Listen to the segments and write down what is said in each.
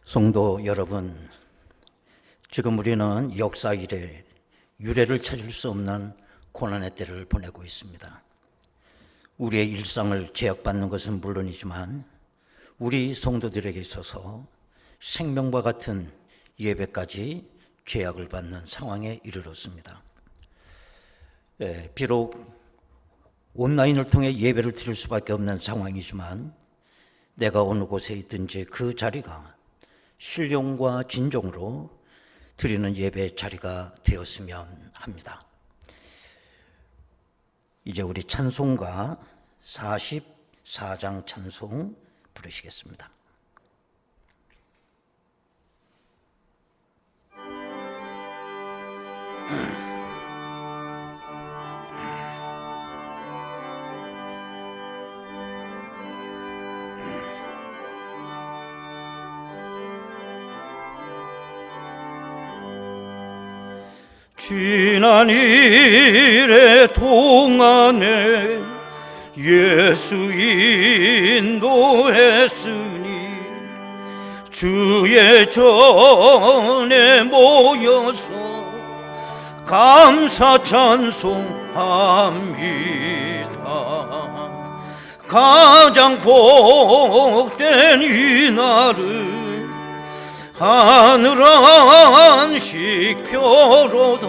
성도 여러분, 지금 우리는 역사 이래 유례를 찾을 수 없는 고난의 때를 보내고 있습니다. 우리의 일상을 제약받는 것은 물론이지만 우리 성도들에게 있어서 생명과 같은 예배까지 제약을 받는 상황에 이르렀습니다. 비록 온라인을 통해 예배를 드릴 수밖에 없는 상황이지만 내가 어느 곳에 있든지 그 자리가 신령과 진정으로 드리는 예배 자리가 되었으면 합니다. 이제 우리 찬송가 44장 찬송 부르시겠습니다. 지난 일의 동안에 예수 인도했으니 주의 전에 모여서 감사 찬송합니다. 가장 복된 이날을 하늘 안식 표로다.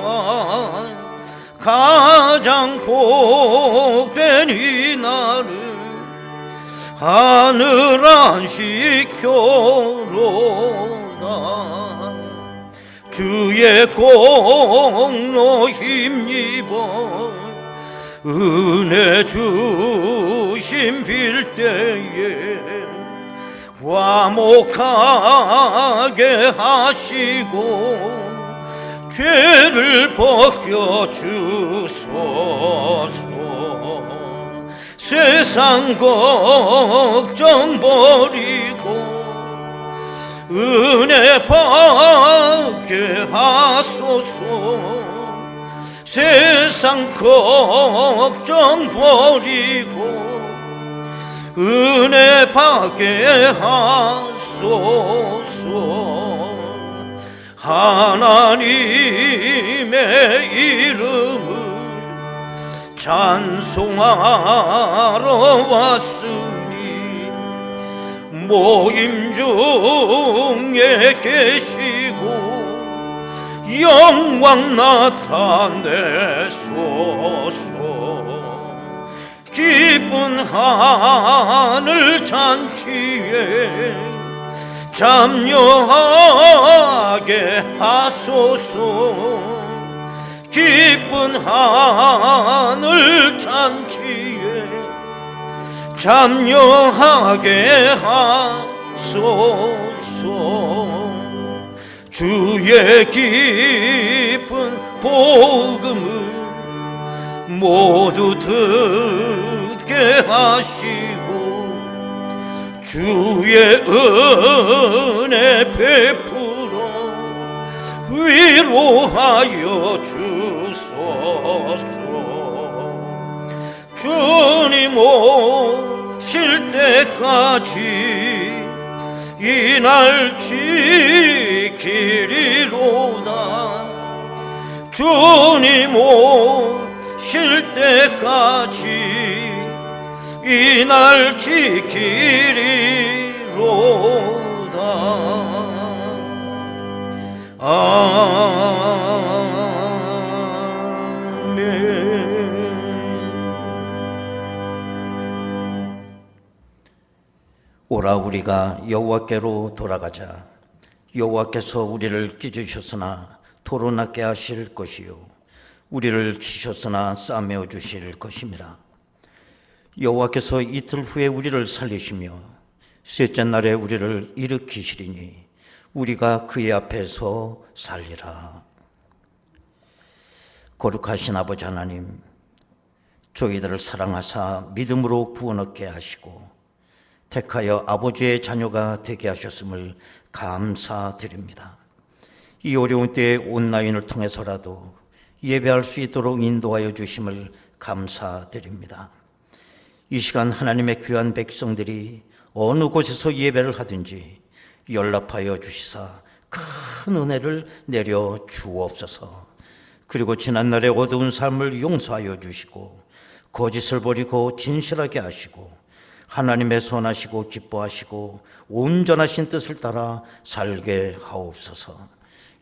가장 복된 이날을 하늘 안식 표로다. 주의 공로 힘입어 은혜 주심 빌 때에 화목하게 하시고 죄를 벗겨주소서. 세상 걱정 버리고 은혜 받게 하소서. 세상 걱정 버리고 은혜 받게 하소서. 하나님의 이름을 찬송하러 왔으니 모임 중에 계시고 영광 나타내소서. 기쁜 하늘 잔치에 참여하게 하소서. 기쁜 하늘 잔치에 참여하게 하소서. 주의 기쁜 복음을 모두 듣게 하시고 주의 은혜 베풀어 위로하여 주소서. 주님 오실 때까지 이날 지키리로다. 주님 오실 때까지 이날 지키리로다. 오라 우리가 여호와께로 돌아가자. 여호와께서 우리를 찢으셨으나 토론하게 하실 것이요 우리를 치셨으나 싸매어 주실 것임이라. 여호와께서 이틀 후에 우리를 살리시며 셋째 날에 우리를 일으키시리니 우리가 그의 앞에서 살리라. 거룩하신 아버지 하나님, 저희들을 사랑하사 믿음으로 구원 얻게 하시고 택하여 아버지의 자녀가 되게 하셨음을 감사드립니다. 이 어려운 때에 온라인을 통해서라도 예배할 수 있도록 인도하여 주심을 감사드립니다. 이 시간 하나님의 귀한 백성들이 어느 곳에서 예배를 하든지 연락하여 주시사 큰 은혜를 내려 주옵소서. 그리고 지난날의 어두운 삶을 용서하여 주시고 거짓을 버리고 진실하게 하시고 하나님의 선하시고 기뻐하시고 온전하신 뜻을 따라 살게 하옵소서.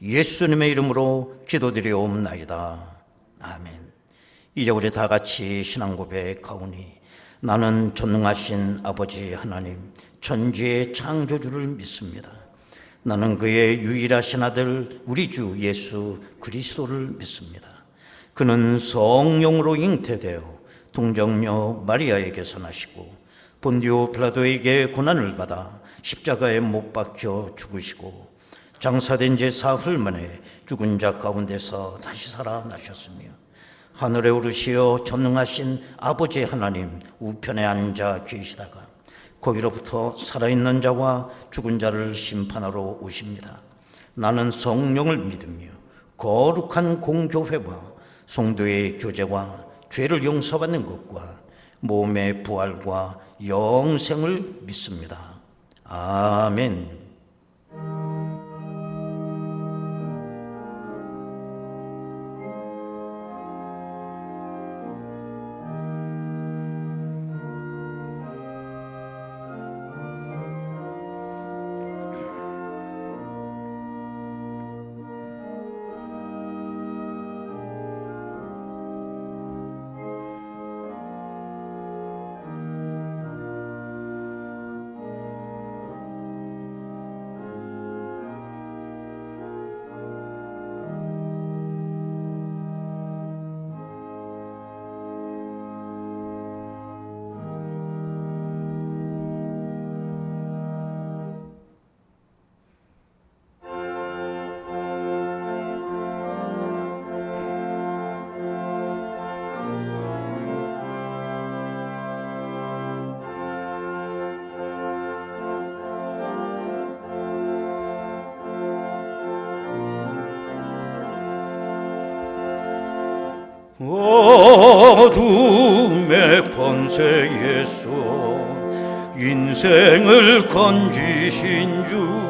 예수님의 이름으로 기도드리옵나이다. 아멘. 이제 우리 다 같이 신앙 고백하오니 나는 전능하신 아버지 하나님 천지의 창조주를 믿습니다. 나는 그의 유일하신 아들 우리 주 예수 그리스도를 믿습니다. 그는 성령으로 잉태되어 동정녀 마리아에게서 나시고 본디오 빌라도에게 고난을 받아 십자가에 못 박혀 죽으시고 장사된 지 사흘 만에 죽은 자 가운데서 다시 살아나셨으며 하늘에 오르시어 전능하신 아버지 하나님 우편에 앉아 계시다가 거기로부터 살아있는 자와 죽은 자를 심판하러 오십니다. 나는 성령을 믿으며 거룩한 공교회와 성도의 교제와 죄를 용서받는 것과 몸의 부활과 영생을 믿습니다. 아멘. 어둠의 권세에서 인생을 건지신 주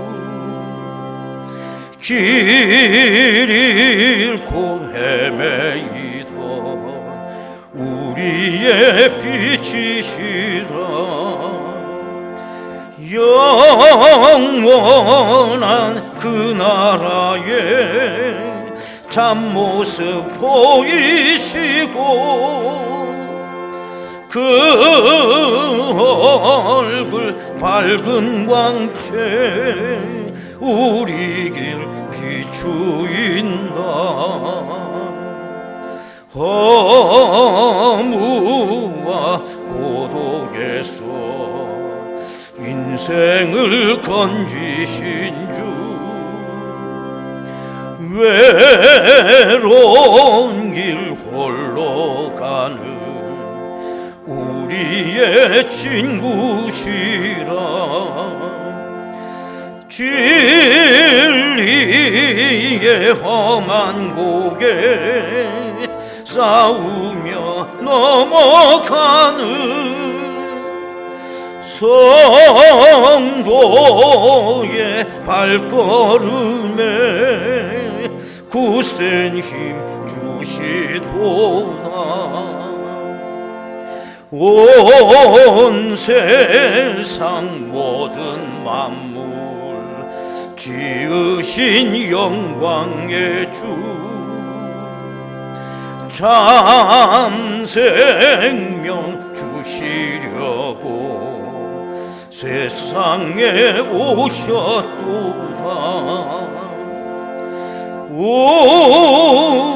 길 잃고 헤매이던 우리의 빛이시라 영원한 그 나라에 참모습 보이시고 그 얼굴 밝은 광채 우리 길 비추인다 허무와 고독에서 인생을 건지신 주 외로운 길 홀로 가는 우리의 친구시라 진리의 험한 고개 싸우며 넘어가는 성도의 발걸음에 굳센 힘 주시도다 온 세상 모든 만물 지으신 영광의 주 참 생명 주시려고 세상에 오셨도다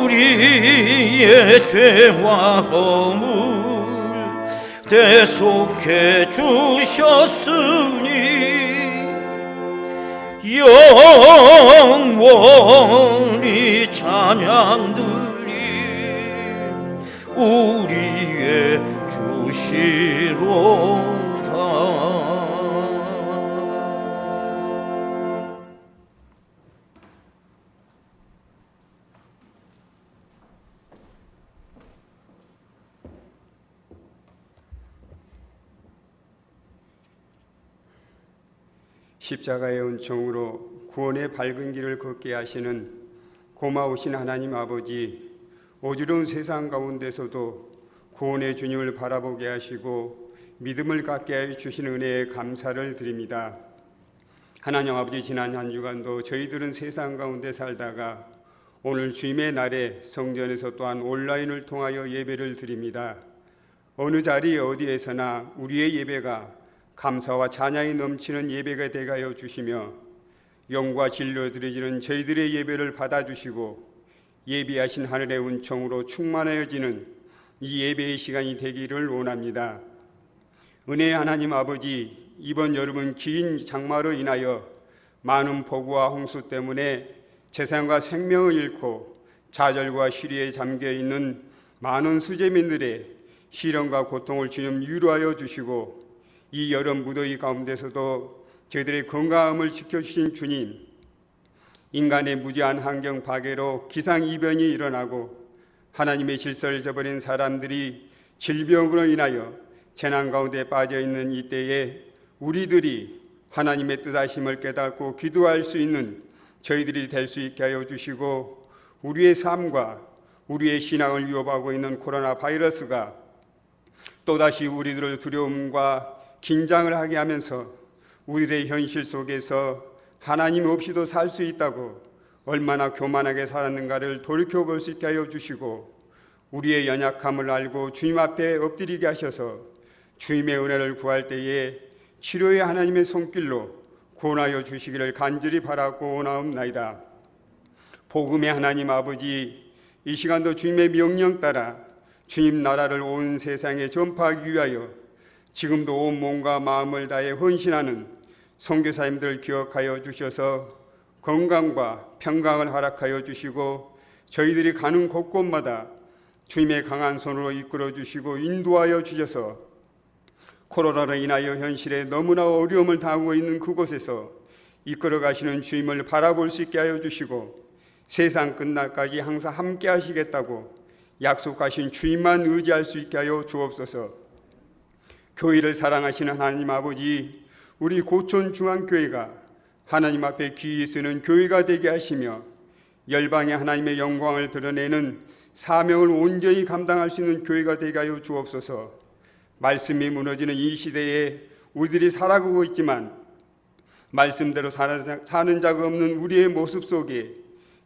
우리의 죄와 허물 대속해 주셨으니 영원히 찬양드리 우리의 주시로다. 십자가의 은총으로 구원의 밝은 길을 걷게 하시는 고마우신 하나님 아버지, 어지러운 세상 가운데서도 구원의 주님을 바라보게 하시고 믿음을 갖게 해 주신 은혜에 감사를 드립니다. 하나님 아버지, 지난 한 주간도 저희들은 세상 가운데 살다가 오늘 주님의 날에 성전에서 또한 온라인을 통하여 예배를 드립니다. 어느 자리 어디에서나 우리의 예배가 감사와 찬양이 넘치는 예배가 되게 하여 주시며 영과 진리로 드려지는 저희들의 예배를 받아주시고 예비하신 하늘의 은총으로 충만하여지는 이 예배의 시간이 되기를 원합니다. 은혜의 하나님 아버지, 이번 여름은 긴 장마로 인하여 많은 폭우와 홍수 때문에 재산과 생명을 잃고 좌절과 시리에 잠겨있는 많은 수재민들의 시련과 고통을 주님 위로하여 주시고 이 여름 무더위 가운데서도 저희들의 건강함을 지켜주신 주님, 인간의 무지한 환경 파괴로 기상이변이 일어나고 하나님의 질서를 저버린 사람들이 질병으로 인하여 재난 가운데 빠져있는 이때에 우리들이 하나님의 뜻하심을 깨닫고 기도할 수 있는 저희들이 될 수 있게 하여 주시고 우리의 삶과 우리의 신앙을 위협하고 있는 코로나 바이러스가 또다시 우리들을 두려움과 긴장을 하게 하면서 우리들의 현실 속에서 하나님 없이도 살 수 있다고 얼마나 교만하게 살았는가를 돌이켜볼 수 있게 하여 주시고 우리의 연약함을 알고 주님 앞에 엎드리게 하셔서 주님의 은혜를 구할 때에 치료의 하나님의 손길로 구원하여 주시기를 간절히 바라고 원하옵나이다. 복음의 하나님 아버지, 이 시간도 주님의 명령 따라 주님 나라를 온 세상에 전파하기 위하여 지금도 온 몸과 마음을 다해 헌신하는 선교사님들을 기억하여 주셔서 건강과 평강을 허락하여 주시고 저희들이 가는 곳곳마다 주님의 강한 손으로 이끌어 주시고 인도하여 주셔서 코로나로 인하여 현실에 너무나 어려움을 당하고 있는 그곳에서 이끌어 가시는 주님을 바라볼 수 있게 하여 주시고 세상 끝날까지 항상 함께 하시겠다고 약속하신 주님만 의지할 수 있게 하여 주옵소서. 교회를 사랑하시는 하나님 아버지, 우리 고촌 중앙교회가 하나님 앞에 귀히 쓰는 교회가 되게 하시며 열방의 하나님의 영광을 드러내는 사명을 온전히 감당할 수 있는 교회가 되게 하여 주옵소서. 말씀이 무너지는 이 시대에 우리들이 살아가고 있지만 말씀대로 사는 자가 없는 우리의 모습 속에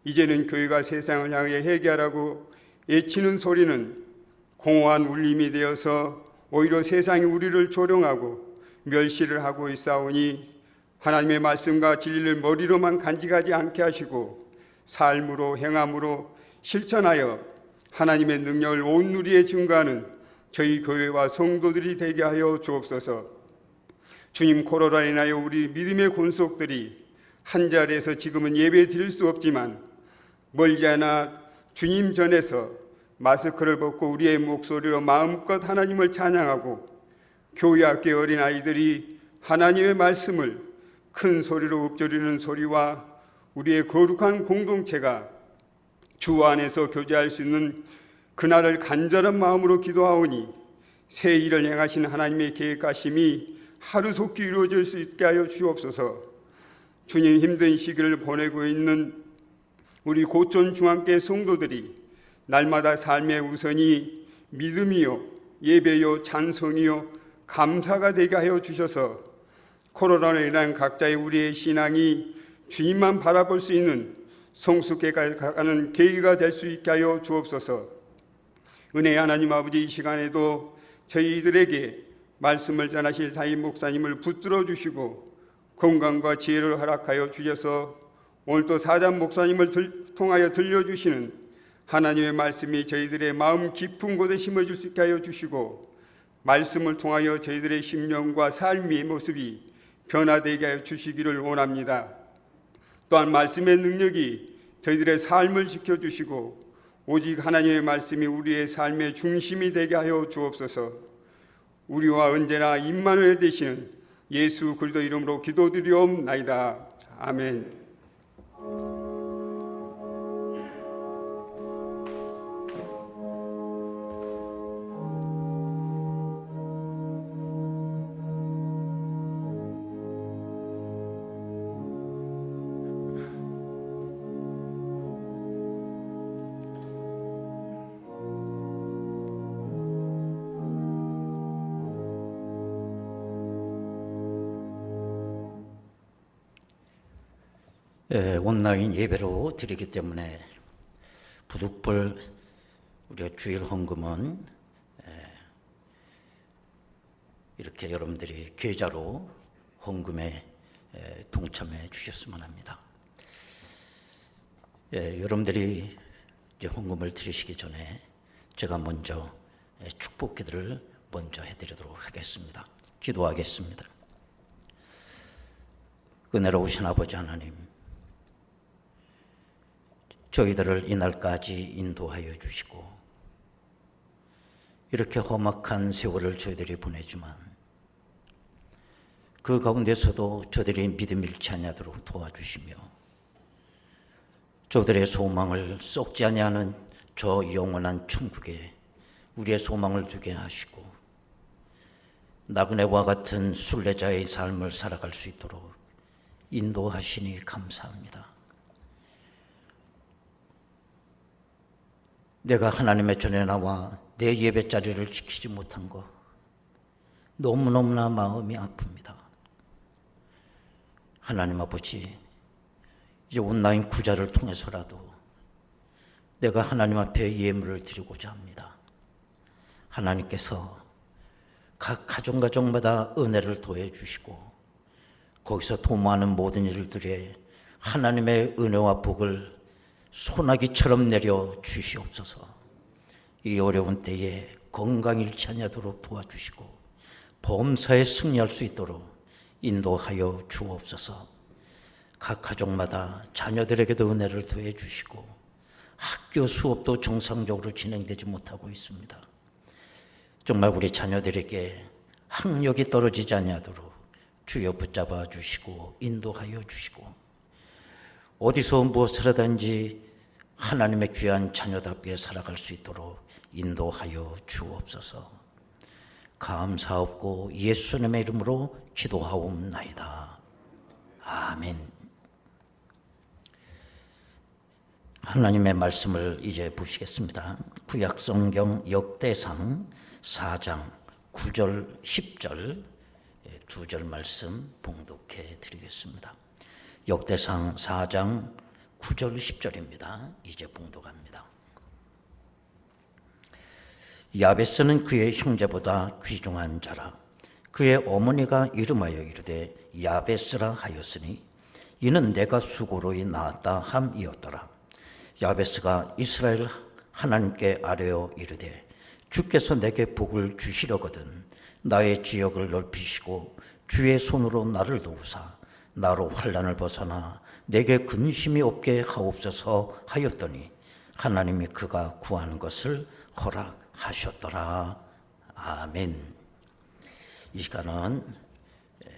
이제는 교회가 세상을 향해 회개하라고 외치는 소리는 공허한 울림이 되어서 오히려 세상이 우리를 조롱하고 멸시를 하고 있사오니 하나님의 말씀과 진리를 머리로만 간직하지 않게 하시고 삶으로 행함으로 실천하여 하나님의 능력을 온 누리에 증거하는 저희 교회와 성도들이 되게 하여 주옵소서. 주님, 코로나로 인하여 우리 믿음의 권속들이 한 자리에서 지금은 예배 드릴 수 없지만 멀지 않아 주님 전에서 마스크를 벗고 우리의 목소리로 마음껏 하나님을 찬양하고 교회 학교 어린아이들이 하나님의 말씀을 큰 소리로 읊조리는 소리와 우리의 거룩한 공동체가 주 안에서 교제할 수 있는 그날을 간절한 마음으로 기도하오니 새 일을 행하신 하나님의 계획하심이 하루속히 이루어질 수 있게 하여 주옵소서. 주님, 힘든 시기를 보내고 있는 우리 고촌 중앙교회 성도들이 날마다 삶의 우선이 믿음이요 예배요 찬송이요 감사가 되게 하여 주셔서 코로나로 인한 각자의 우리의 신앙이 주님만 바라볼 수 있는 성숙해 가는 계기가 될 수 있게 하여 주옵소서. 은혜의 하나님 아버지, 이 시간에도 저희들에게 말씀을 전하실 담임 목사님을 붙들어 주시고 건강과 지혜를 허락하여 주셔서 오늘도 사장 목사님을 통하여 들려주시는 하나님의 말씀이 저희들의 마음 깊은 곳에 심어질 수 있게 하여 주시고 말씀을 통하여 저희들의 심령과 삶의 모습이 변화되게 하여 주시기를 원합니다. 또한 말씀의 능력이 저희들의 삶을 지켜주시고 오직 하나님의 말씀이 우리의 삶의 중심이 되게 하여 주옵소서. 우리와 언제나 임마누엘 되시는 예수 그리스도 이름으로 기도드리옵나이다. 아멘. 온라인 예배로 드리기 때문에 부득불 우리가 주일 헌금은 이렇게 여러분들이 계좌로 헌금에 동참해 주셨으면 합니다. 여러분들이 이제 헌금을 드리시기 전에 제가 먼저 축복 기도를 먼저 해드리도록 하겠습니다. 기도하겠습니다. 은혜로우신 아버지 하나님, 저희들을 이날까지 인도하여 주시고 이렇게 험악한 세월을 저희들이 보내지만 그 가운데서도 저들이 믿음 잃지 아니하도록 도와주시며 저들의 소망을 썩지 아니하는 저 영원한 천국에 우리의 소망을 두게 하시고 나그네와 같은 순례자의 삶을 살아갈 수 있도록 인도하시니 감사합니다. 내가 하나님의 전에 나와 내 예배 자리를 지키지 못한 것 너무너무나 마음이 아픕니다. 하나님 아버지, 이제 온라인 구자를 통해서라도 내가 하나님 앞에 예물을 드리고자 합니다. 하나님께서 각 가정마다 은혜를 더해 주시고 거기서 도모하는 모든 일들에 하나님의 은혜와 복을 소나기처럼 내려 주시옵소서. 이 어려운 때에 건강 잃지 아니하도록 도와주시고 범사에 승리할 수 있도록 인도하여 주옵소서. 각 가족마다 자녀들에게도 은혜를 더해 주시고 학교 수업도 정상적으로 진행되지 못하고 있습니다. 정말 우리 자녀들에게 학력이 떨어지지 아니하도록 주여 붙잡아 주시고 인도하여 주시고 어디서 무엇을 하든지 하나님의 귀한 자녀답게 살아갈 수 있도록 인도하여 주옵소서. 감사하옵고 예수님의 이름으로 기도하옵나이다. 아멘. 하나님의 말씀을 이제 보시겠습니다. 구약성경 역대상 4장 9절 10절 두 절 말씀 봉독해 드리겠습니다. 역대상 4장 9절 10절입니다. 이제 봉독합니다. 야베스는 그의 형제보다 귀중한 자라. 그의 어머니가 이름하여 이르되 야베스라 하였으니 이는 내가 수고로이 낳았다 함이었더라. 야베스가 이스라엘 하나님께 아뢰어 이르되 주께서 내게 복을 주시려거든 나의 지역을 넓히시고 주의 손으로 나를 도우사 나로 환난을 벗어나 내게 근심이 없게 하옵소서 하였더니 하나님이 그가 구하는 것을 허락하셨더라. 아멘. 이 시간은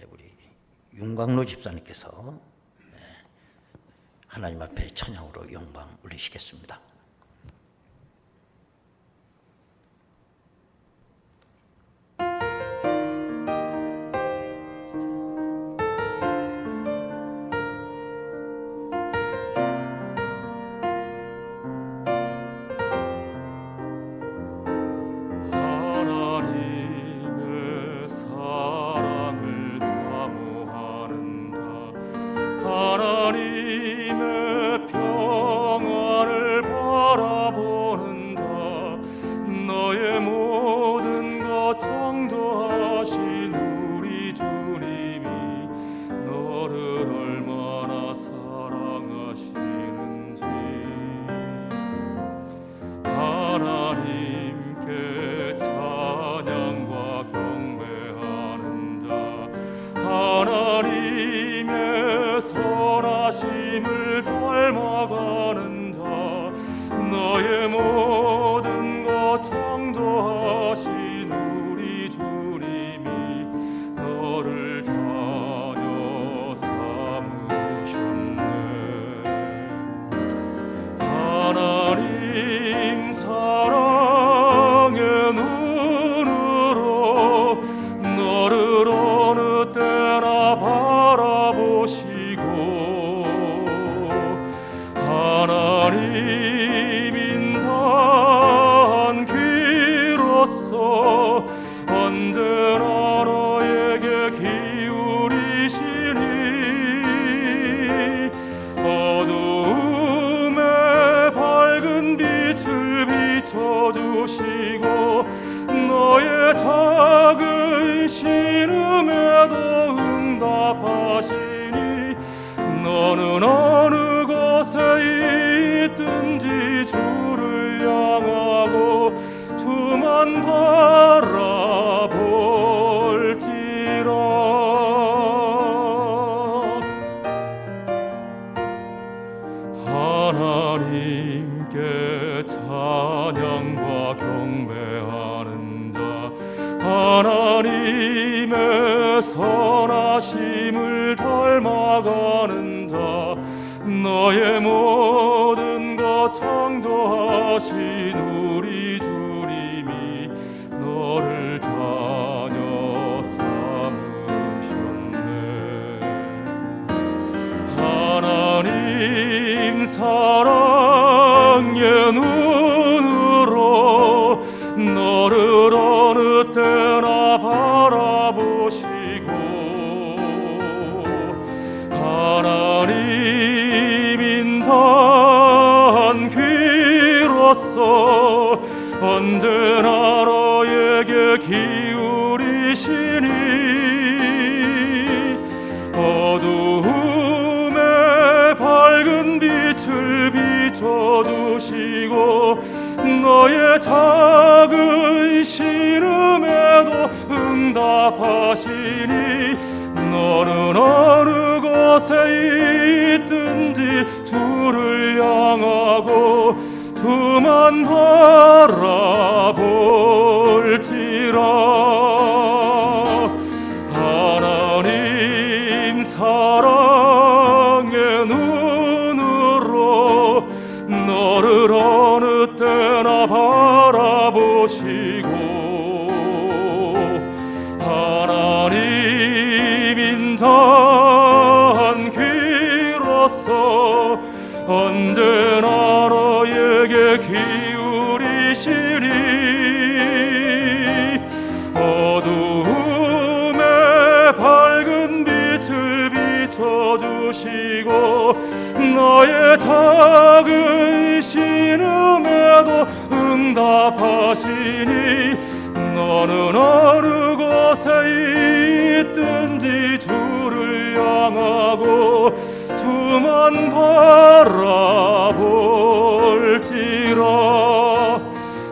우리 윤광로 집사님께서 하나님 앞에 찬양으로 영광 올리시겠습니다. 하나님의 평화를 응답하시니 너는 어느 곳에 있든지 주를 향하고 주만 바라볼지라. 하나님께 찬양과 경배하는 자, 하나님의 선하심을 닮아가는 자, 너의 모든 것 창조하신 우리 주님이 너를 자녀 삼으셨네. 하나님 사랑의 눈으로 너를 어느 때나 바라보시고 하나님 인자한 귀로써 언제나 너에게 기울이시니 어두움에 밝은 빛을 비춰주시고 너의 작은 신음에도 응답하시니 너는 어느 곳에 있든지 주를 향하고 주만 바라볼지라. 하나님 사랑의 눈으로 너를 어느 때나 바라보시고 하나님 인자한 귀로써 언제나 너에게 기울이시니 어두움에 밝은 빛을 비춰주시고 너의 작은 신음에도 응답하시니 너는 어느 곳에 있든지 주를 향하고 주만 바라볼지라.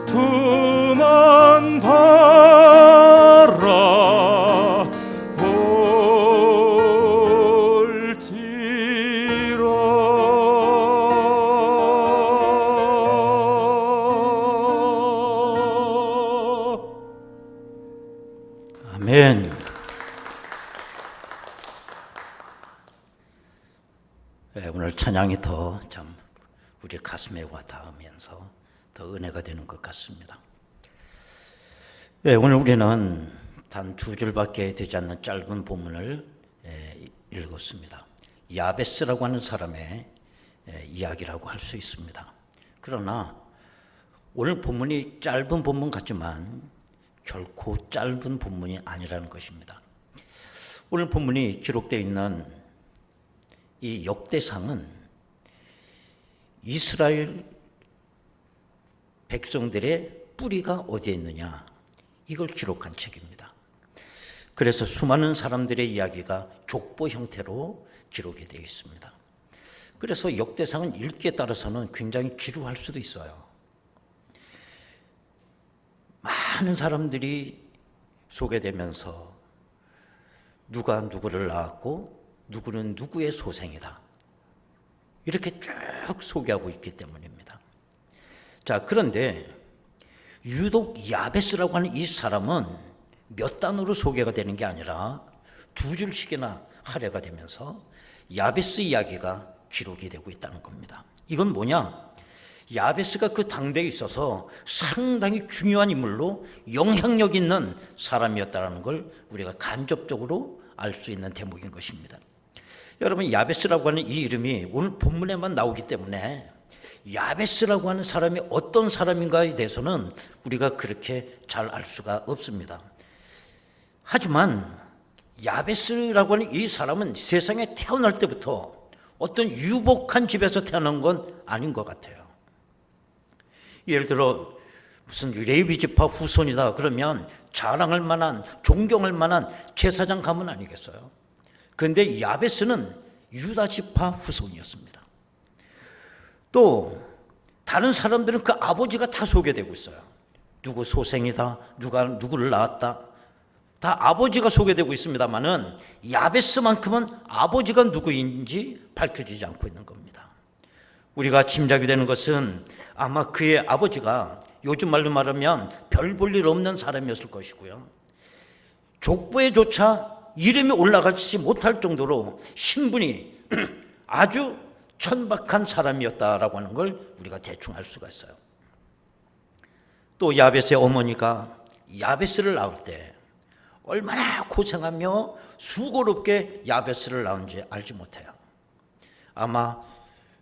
주만 바라볼지라. 아멘. 네, 오늘 찬양이 더 참 우리 가슴에 와 닿으면서 더 은혜가 되는 것 같습니다. 네, 오늘 우리는 단 2줄밖에 되지 않는 짧은 본문을 읽었습니다. 야베스라고 하는 사람의 이야기라고 할 수 있습니다. 그러나 오늘 본문이 짧은 본문 같지만 결코 짧은 본문이 아니라는 것입니다. 오늘 본문이 기록되어 있는 이 역대상은 이스라엘 백성들의 뿌리가 어디에 있느냐 이걸 기록한 책입니다. 그래서 수많은 사람들의 이야기가 족보 형태로 기록이 되어 있습니다. 그래서 역대상은 읽기에 따라서는 굉장히 지루할 수도 있어요. 많은 사람들이 소개되면서 누가 누구를 낳았고 누구는 누구의 소생이다. 이렇게 쭉 소개하고 있기 때문입니다. 자, 그런데 유독 야베스라고 하는 이 사람은 몇 단어로 소개가 되는 게 아니라 2줄씩이나 할애가 되면서 야베스 이야기가 기록이 되고 있다는 겁니다. 이건 뭐냐? 야베스가 그 당대에 있어서 상당히 중요한 인물로 영향력 있는 사람이었다는 걸 우리가 간접적으로 알 수 있는 대목인 것입니다. 여러분, 야베스라고 하는 이 이름이 오늘 본문에만 나오기 때문에 야베스라고 하는 사람이 어떤 사람인가에 대해서는 우리가 그렇게 잘 알 수가 없습니다. 하지만 야베스라고 하는 이 사람은 세상에 태어날 때부터 어떤 유복한 집에서 태어난 건 아닌 것 같아요. 예를 들어 무슨 레위 지파 후손이다 그러면 자랑할 만한, 존경할 만한 제사장 가문 아니겠어요? 그런데 야베스는 유다 지파 후손이었습니다. 또 다른 사람들은 그 아버지가 다 소개되고 있어요. 누구 소생이다, 누가 누구를 낳았다, 다 아버지가 소개되고 있습니다만은 야베스만큼은 아버지가 누구인지 밝혀지지 않고 있는 겁니다. 우리가 짐작이 되는 것은 아마 그의 아버지가 요즘 말로 말하면 별 볼 일 없는 사람이었을 것이고요. 족보에조차 이름이 올라가지 못할 정도로 신분이 아주 천박한 사람이었다라고 하는 걸 우리가 대충 알 수가 있어요. 또 야베스의 어머니가 야베스를 낳을 때 얼마나 고생하며 수고롭게 야베스를 낳은지 알지 못해요. 아마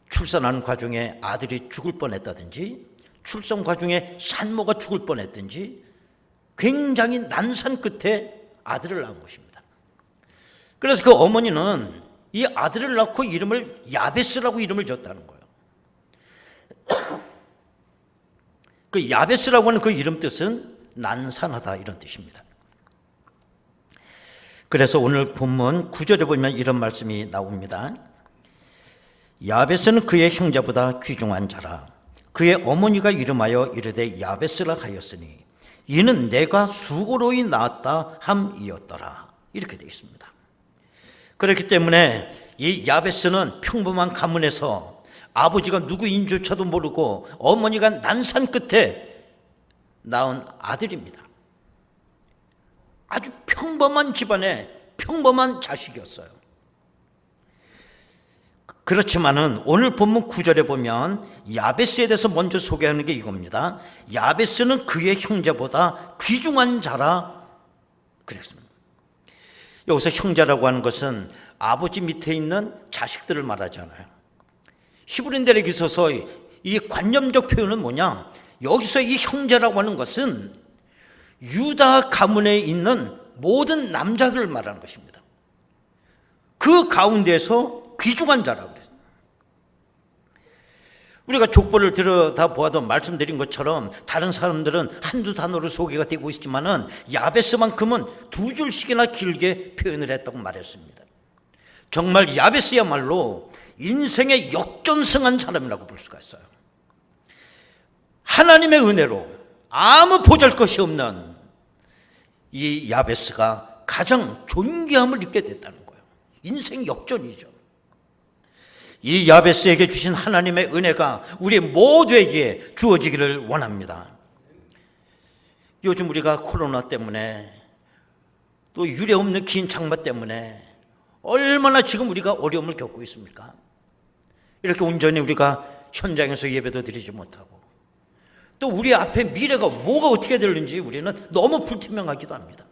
출산하는 과정에 아들이 죽을 뻔했다든지 출산 과정에 산모가 죽을 뻔했든지 굉장히 난산 끝에 아들을 낳은 것입니다. 그래서 그 어머니는 이 아들을 낳고 이름을 야베스라고 이름을 줬다는 거예요. 그 야베스라고 하는 그 이름 뜻은 난산하다 이런 뜻입니다. 그래서 오늘 본문 9절에 보면 이런 말씀이 나옵니다. 야베스는 그의 형제보다 귀중한 자라. 그의 어머니가 이름하여 이르되 야베스라 하였으니 이는 내가 수고로이 낳았다 함이었더라. 이렇게 되어 있습니다. 그렇기 때문에 이 야베스는 평범한 가문에서 아버지가 누구인조차도 모르고 어머니가 난산 끝에 낳은 아들입니다. 아주 평범한 집안의 평범한 자식이었어요. 그렇지만은 오늘 본문 9절에 보면 야베스에 대해서 먼저 소개하는 게 이겁니다. 야베스는 그의 형제보다 귀중한 자라 그랬습니다. 여기서 형제라고 하는 것은 아버지 밑에 있는 자식들을 말하지 않아요. 히브리인들에게 있어서 이 관념적 표현은 뭐냐? 여기서 이 형제라고 하는 것은 유다 가문에 있는 모든 남자들을 말하는 것입니다. 그 가운데서 귀중한 자라고 그래요. 우리가 족보를 들여다보아도 말씀드린 것처럼 다른 사람들은 한두 단어로 소개가 되고 있지만은 야베스만큼은 두 줄씩이나 길게 표현을 했다고 말했습니다. 정말 야베스야말로 인생의 역전승한 사람이라고 볼 수가 있어요. 하나님의 은혜로 아무 보잘것이 없는 이 야베스가 가장 존귀함을 입게 됐다는 거예요. 인생 역전이죠. 이 야베스에게 주신 하나님의 은혜가 우리 모두에게 주어지기를 원합니다. 요즘 우리가 코로나 때문에 또 유례없는 긴 장마 때문에 얼마나 지금 우리가 어려움을 겪고 있습니까? 이렇게 온전히 우리가 현장에서 예배도 드리지 못하고 또 우리 앞에 미래가 뭐가 어떻게 될는지 우리는 너무 불투명하기도 합니다.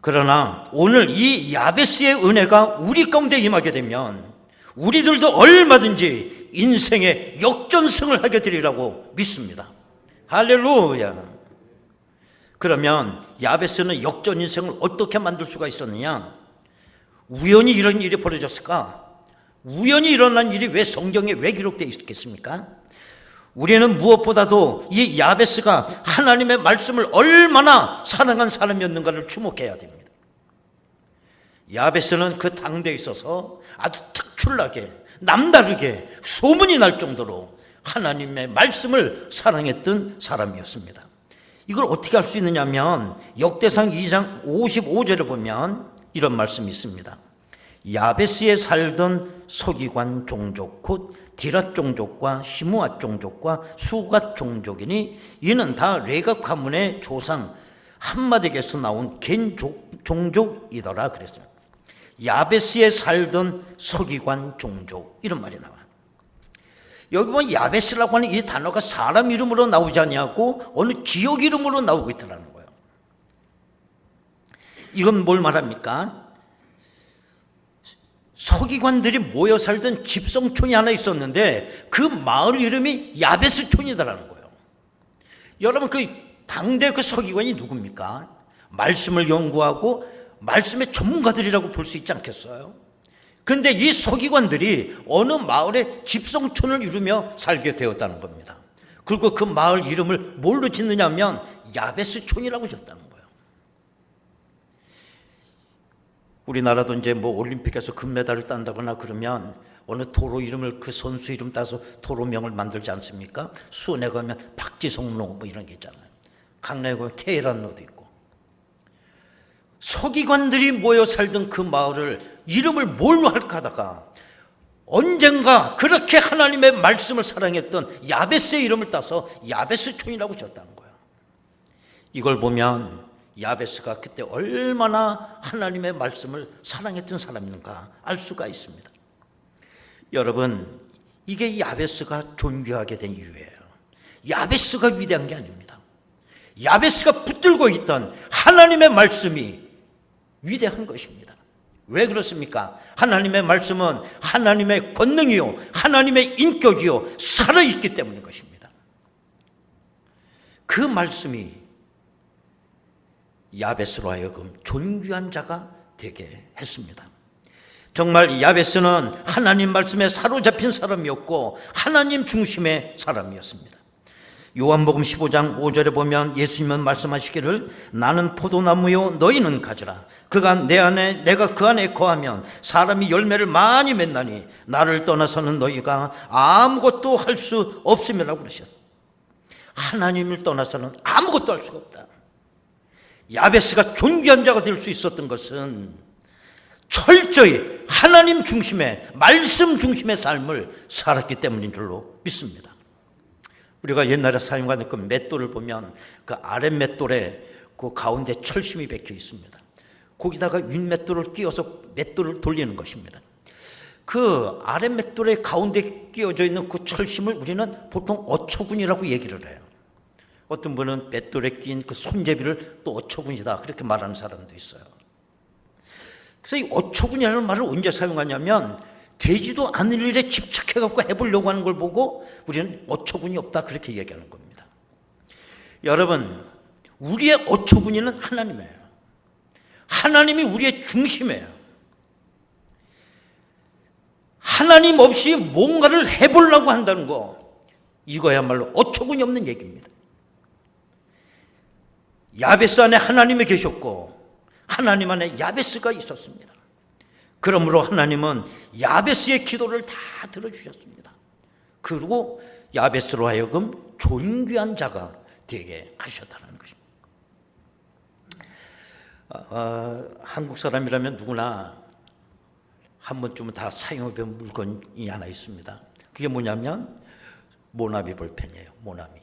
그러나 오늘 이 야베스의 은혜가 우리 가운데 임하게 되면 우리들도 얼마든지 인생의 역전승을 하게 되리라고 믿습니다. 할렐루야. 그러면 야베스는 역전 인생을 어떻게 만들 수가 있었느냐? 우연히 이런 일이 벌어졌을까? 우연히 일어난 일이 왜 성경에 왜 기록되어 있겠습니까? 우리는 무엇보다도 이 야베스가 하나님의 말씀을 얼마나 사랑한 사람이었는가를 주목해야 됩니다. 야베스는 그 당대에 있어서 아주 특출나게 남다르게 소문이 날 정도로 하나님의 말씀을 사랑했던 사람이었습니다. 이걸 어떻게 알 수 있느냐 하면 역대상 2장 55절에 보면 이런 말씀이 있습니다. 야베스에 살던 서기관 종족 곧 디랏 종족과 시므앗 종족과 수갓 종족이니 이는 다 레갑 가문의 조상 한마디에게서 나온 겐 종족이더라 그랬습니다. 야베스에 살던 서기관 종족 이런 말이 나와요. 여기 보면 야베스라고 하는 이 단어가 사람 이름으로 나오지 아니하고 어느 지역 이름으로 나오고 있더라는 거예요. 이건 뭘 말합니까? 서기관들이 모여 살던 집성촌이 하나 있었는데 그 마을 이름이 야베스촌이더라는 거예요. 여러분 그 당대 그 서기관이 누굽니까? 말씀을 연구하고 말씀의 전문가들이라고 볼 수 있지 않겠어요? 근데 이 서기관들이 어느 마을에 집성촌을 이루며 살게 되었다는 겁니다. 그리고 그 마을 이름을 뭘로 짓느냐 하면 야베스촌이라고 졌다는 거예요. 우리나라도 이제 뭐 올림픽에서 금메달을 딴다거나 그러면 어느 도로 이름을 그 선수 이름 따서 도로명을 만들지 않습니까? 수원에 가면 박지성로 뭐 이런 게 있잖아요. 강남에 가면 테헤란로도 있고. 서기관들이 모여 살던 그 마을을 이름을 뭘로 할까 하다가 언젠가 그렇게 하나님의 말씀을 사랑했던 야베스의 이름을 따서 야베스촌이라고 지었다는 거예요. 이걸 보면 야베스가 그때 얼마나 하나님의 말씀을 사랑했던 사람인가 알 수가 있습니다. 여러분, 이게 야베스가 존귀하게 된 이유예요. 야베스가 위대한 게 아닙니다. 야베스가 붙들고 있던 하나님의 말씀이 위대한 것입니다. 왜 그렇습니까? 하나님의 말씀은 하나님의 권능이요 하나님의 인격이요 살아있기 때문인 것입니다. 그 말씀이 야베스로 하여금 존귀한 자가 되게 했습니다. 정말 야베스는 하나님 말씀에 사로잡힌 사람이었고 하나님 중심의 사람이었습니다. 요한복음 15장 5절에 보면 예수님은 말씀하시기를 나는 포도나무요 너희는 가지라. 그가 내 안에 내가 그 안에 거하면 사람이 열매를 많이 맺나니 나를 떠나서는 너희가 아무것도 할 수 없음이라고 그러셨어요. 하나님을 떠나서는 아무것도 할 수가 없다. 야베스가 존귀한 자가 될 수 있었던 것은 철저히 하나님 중심의 말씀 중심의 삶을 살았기 때문인 줄로 믿습니다. 우리가 옛날에 사용하는 그 맷돌을 보면 그 아랫 맷돌에 그 가운데 철심이 박혀 있습니다. 거기다가 윗 맷돌을 끼워서 맷돌을 돌리는 것입니다. 그 아랫 맷돌의 가운데 끼워져 있는 그 철심을 우리는 보통 어처군이라고 얘기를 해요. 어떤 분은 맷돌에 끼인 그 손잡이를 또 어처군이다 그렇게 말하는 사람도 있어요. 그래서 이 어처군이라는 말을 언제 사용하냐면 되지도 않을 일에 집착해갖고 해보려고 하는 걸 보고 우리는 어처군이 없다 그렇게 얘기하는 겁니다. 여러분, 우리의 어처군이는 하나님이에요. 하나님이 우리의 중심이에요. 하나님 없이 뭔가를 해보려고 한다는 거, 이거야말로 어처군이 없는 얘기입니다. 야베스 안에 하나님이 계셨고 하나님 안에 야베스가 있었습니다. 그러므로 하나님은 야베스의 기도를 다 들어주셨습니다. 그리고 야베스로 하여금 존귀한 자가 되게 하셨다는 것입니다. 한국 사람이라면 누구나 한 번쯤은 다 사용해본 물건이 하나 있습니다. 그게 뭐냐면 모나미 볼펜이에요. 모나미.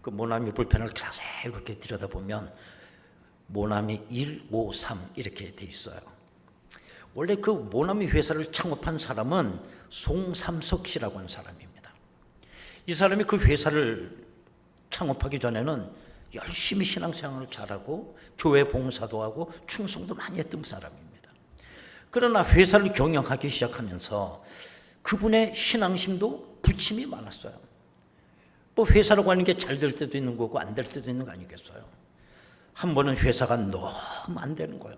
그 모나미 볼펜을 자세히 그렇게 들여다보면 모나미 153 이렇게 돼 있어요. 원래 그 모나미 회사를 창업한 사람은 송삼석 씨라고 하는 사람입니다. 이 사람이 그 회사를 창업하기 전에는 열심히 신앙생활을 잘하고 교회 봉사도 하고 충성도 많이 했던 사람입니다. 그러나 회사를 경영하기 시작하면서 그분의 신앙심도 부침이 많았어요. 뭐 회사라고 하는 게 잘 될 때도 있는 거고 안 될 때도 있는 거 아니겠어요? 한 번은 회사가 너무 안 되는 거예요.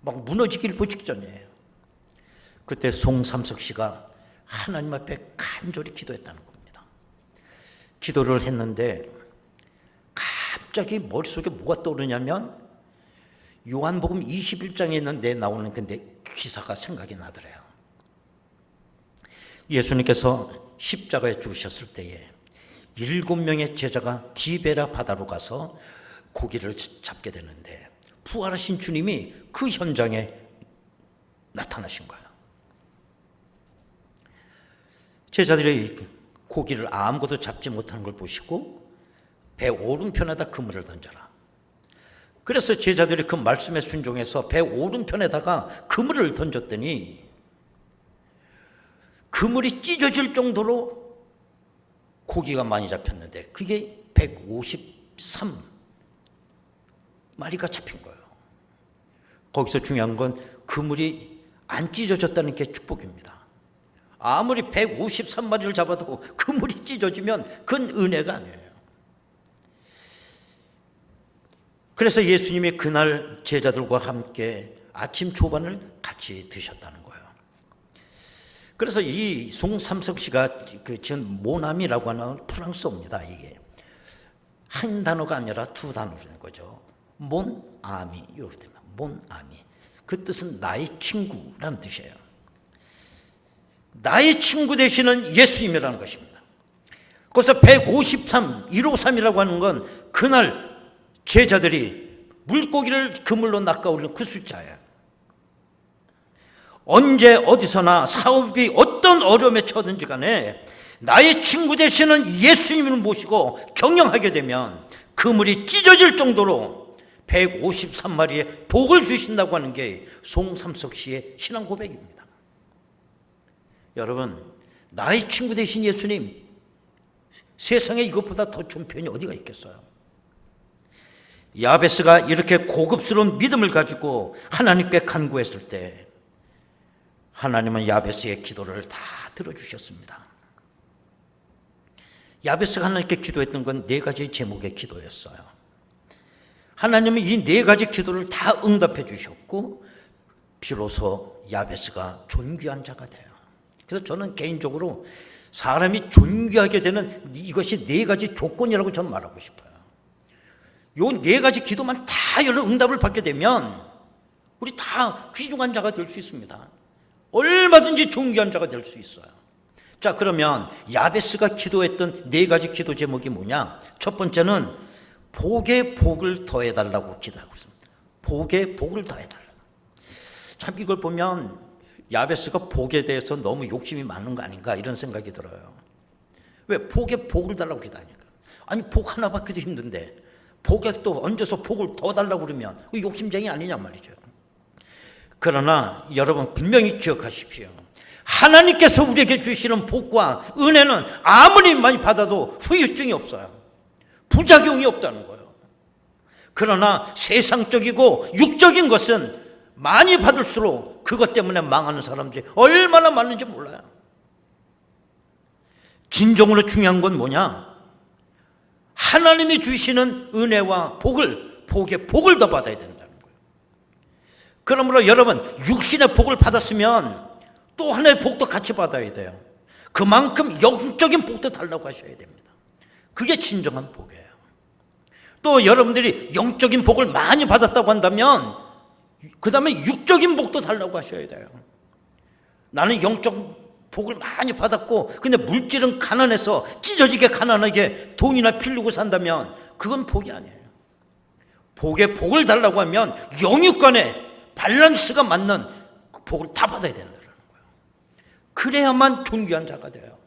막 무너지길 직전이에요. 그때 송삼석 씨가 하나님 앞에 간절히 기도했다는 겁니다. 기도를 했는데 갑자기 머릿속에 뭐가 떠오르냐면 요한복음 21장에 있는 데 나오는 근데 기사가 생각이 나더래요. 예수님께서 십자가에 죽으셨을 때에 7명의 제자가 디베라 바다로 가서 고기를 잡게 되는데 부활하신 주님이 그 현장에 나타나신 거예요. 제자들이 고기를 아무것도 잡지 못하는 걸 보시고 배 오른편에다 그물을 던져라. 그래서 제자들이 그 말씀에 순종해서 배 오른편에다가 그물을 던졌더니 그물이 찢어질 정도로 고기가 많이 잡혔는데 그게 153마리가 잡힌 거예요. 거기서 중요한 건 그물이 안 찢어졌다는 게 축복입니다. 아무리 153마리를 잡아도 그물이 찢어지면 그건 은혜가 아니에요. 그래서 예수님이 그날 제자들과 함께 아침 조반을 같이 드셨다는 거예요. 그래서 이 송삼석 씨가 지은 모나미라고 하는 프랑스어입니다. 이게 한 단어가 아니라 두 단어로 된 거죠. 몬아미 이렇게 됩니다. 몬아미. 그 뜻은 나의 친구라는 뜻이에요. 나의 친구 되시는 예수님이라는 것입니다. 그래서 153, 153이라고 하는 건 그날 제자들이 물고기를 그물로 낚아올린 그 숫자예요. 언제 어디서나 사업이 어떤 어려움에 처하든지 간에 나의 친구 되시는 예수님을 모시고 경영하게 되면 그물이 찢어질 정도로 153마리의 복을 주신다고 하는 게 송삼석 씨의 신앙 고백입니다. 여러분, 나의 친구 되신 예수님, 세상에 이것보다 더 좋은 표현이 어디가 있겠어요? 야베스가 이렇게 고급스러운 믿음을 가지고 하나님께 간구했을 때 하나님은 야베스의 기도를 다 들어주셨습니다. 야베스가 하나님께 기도했던 건 4가지 제목의 기도였어요. 하나님은 이 4가지 기도를 다 응답해 주셨고 비로소 야베스가 존귀한 자가 돼요. 그래서 저는 개인적으로 사람이 존귀하게 되는 이것이 4가지 조건이라고 저는 말하고 싶어요. 요 4가지 기도만 다 여러 응답을 받게 되면 우리 다 귀중한 자가 될 수 있습니다. 얼마든지 존귀한 자가 될 수 있어요. 자, 그러면 야베스가 기도했던 4가지 기도 제목이 뭐냐? 첫 번째는 복에 복을 더해달라고 기도하고 있습니다. 복에 복을 더해달라. 참 이걸 보면 야베스가 복에 대해서 너무 욕심이 많은 거 아닌가 이런 생각이 들어요. 왜? 복에 복을 달라고 기도하니까. 아니 복 하나 받기도 힘든데 복에 또 얹어서 복을 더 달라고 그러면 욕심쟁이 아니냐 말이죠. 그러나 여러분 분명히 기억하십시오. 하나님께서 우리에게 주시는 복과 은혜는 아무리 많이 받아도 후유증이 없어요. 부작용이 없다는 거예요. 그러나 세상적이고 육적인 것은 많이 받을수록 그것 때문에 망하는 사람들이 얼마나 많은지 몰라요. 진정으로 중요한 건 뭐냐? 하나님이 주시는 은혜와 복을, 복에 복을 더 받아야 된다는 거예요. 그러므로 여러분 육신의 복을 받았으면 또 하나의 복도 같이 받아야 돼요. 그만큼 영적인 복도 달라고 하셔야 됩니다. 그게 진정한 복이에요. 또 여러분들이 영적인 복을 많이 받았다고 한다면 그 다음에 육적인 복도 달라고 하셔야 돼요. 나는 영적 복을 많이 받았고 근데 물질은 가난해서 찢어지게 가난하게 돈이나 필르고 산다면 그건 복이 아니에요. 복에 복을 달라고 하면 영육간에 밸런스가 맞는 그 복을 다 받아야 된다는 거예요. 그래야만 존귀한 자가 돼요.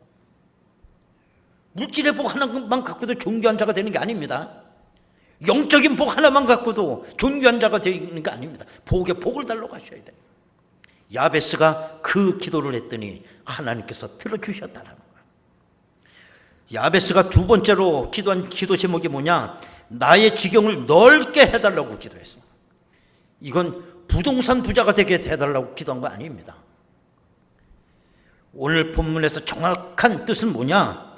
물질의 복 하나만 갖고도 존귀한 자가 되는 게 아닙니다. 영적인 복 하나만 갖고도 존귀한 자가 되는 게 아닙니다. 복에 복을 달라고 하셔야 돼요. 야베스가 그 기도를 했더니 하나님께서 들어주셨다는 거예요. 야베스가 두 번째로 기도한 기도 제목이 뭐냐? 나의 지경을 넓게 해달라고 기도했어. 이건 부동산 부자가 되게 해달라고 기도한 거 아닙니다. 오늘 본문에서 정확한 뜻은 뭐냐?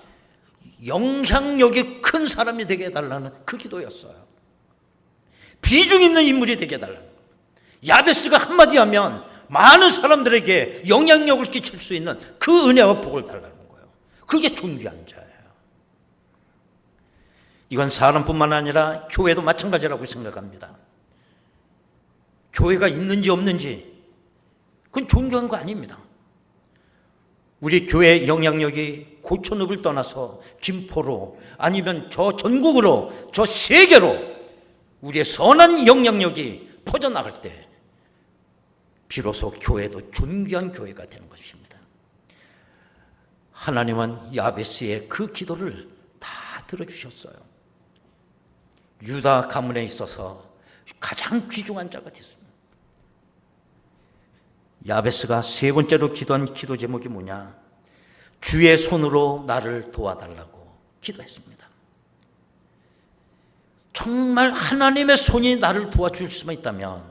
영향력이 큰 사람이 되게 해달라는 그 기도였어요. 비중 있는 인물이 되게 해달라는 거예요. 야베스가 한마디 하면 많은 사람들에게 영향력을 끼칠 수 있는 그 은혜와 복을 달라는 거예요. 그게 존귀한 자예요. 이건 사람뿐만 아니라 교회도 마찬가지라고 생각합니다. 교회가 있는지 없는지 그건 존귀한 거 아닙니다. 우리 교회의 영향력이 고촌읍을 떠나서 김포로 아니면 저 전국으로 저 세계로 우리의 선한 영향력이 퍼져나갈 때 비로소 교회도 존귀한 교회가 되는 것입니다. 하나님은 야베스의 그 기도를 다 들어주셨어요. 유다 가문에 있어서 가장 귀중한 자가 됐습니다. 야베스가 세 번째로 기도한 기도 제목이 뭐냐? 주의 손으로 나를 도와달라고 기도했습니다. 정말 하나님의 손이 나를 도와줄 수만 있다면